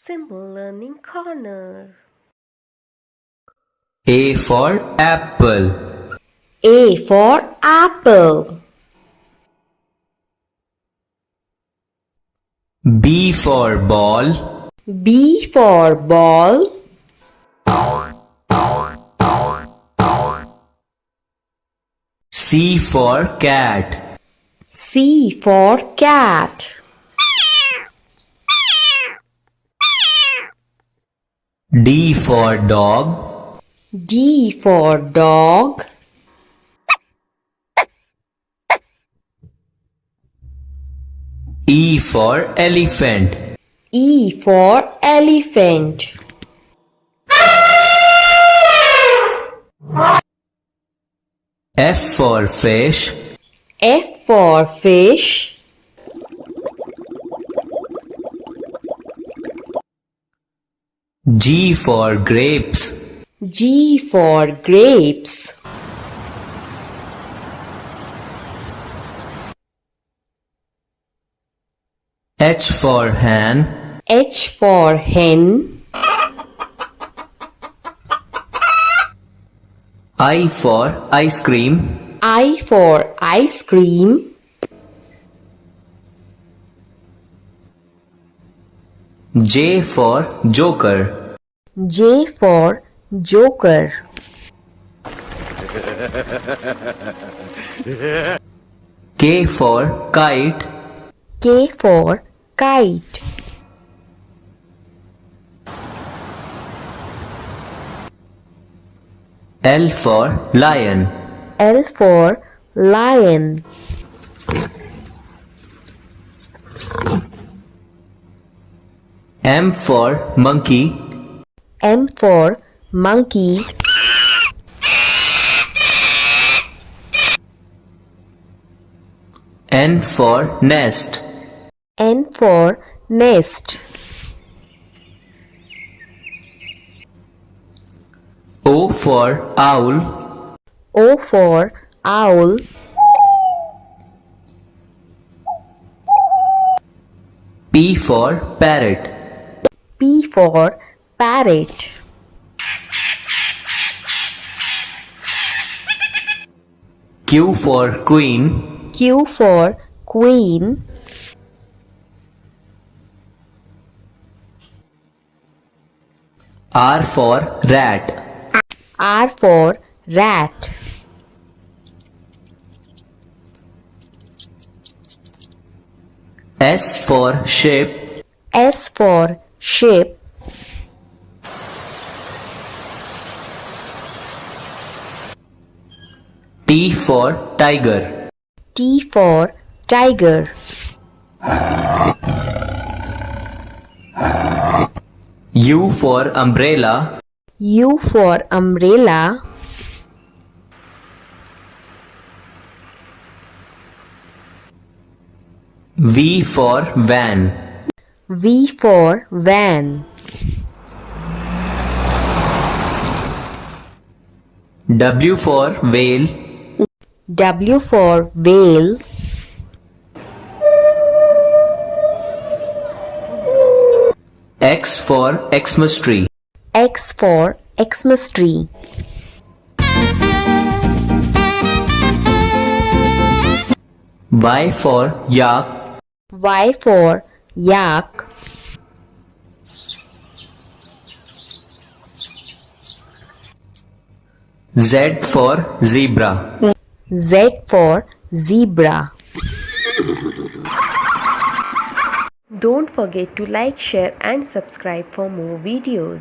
Symbol Learning Corner. A for apple. A for apple. B for ball. B for ball. C for cat. C for cat. D for dog. D for dog. E for elephant. E for elephant. F for fish. F for fish. G for grapes. G for grapes. H for hen. H for hen. I for ice cream. I for ice cream. J for joker. J for joker. K for kite. K for kite. L for lion. L for lion. M for monkey. M for monkey. N for nest. N for nest. O for owl. O for owl. P for parrot. P for parrot. Q for queen. Q for queen. R for rat. R for rat. S for sheep. S for sheep. T for tiger. T for tiger. U for umbrella. U for umbrella. V for van. V for van. W for whale. W for whale. X for Xmas tree. X for Xmas tree. Y for yak. Y for yak. Z for zebra. Z for zebra. Don't forget to like, share and subscribe for more videos.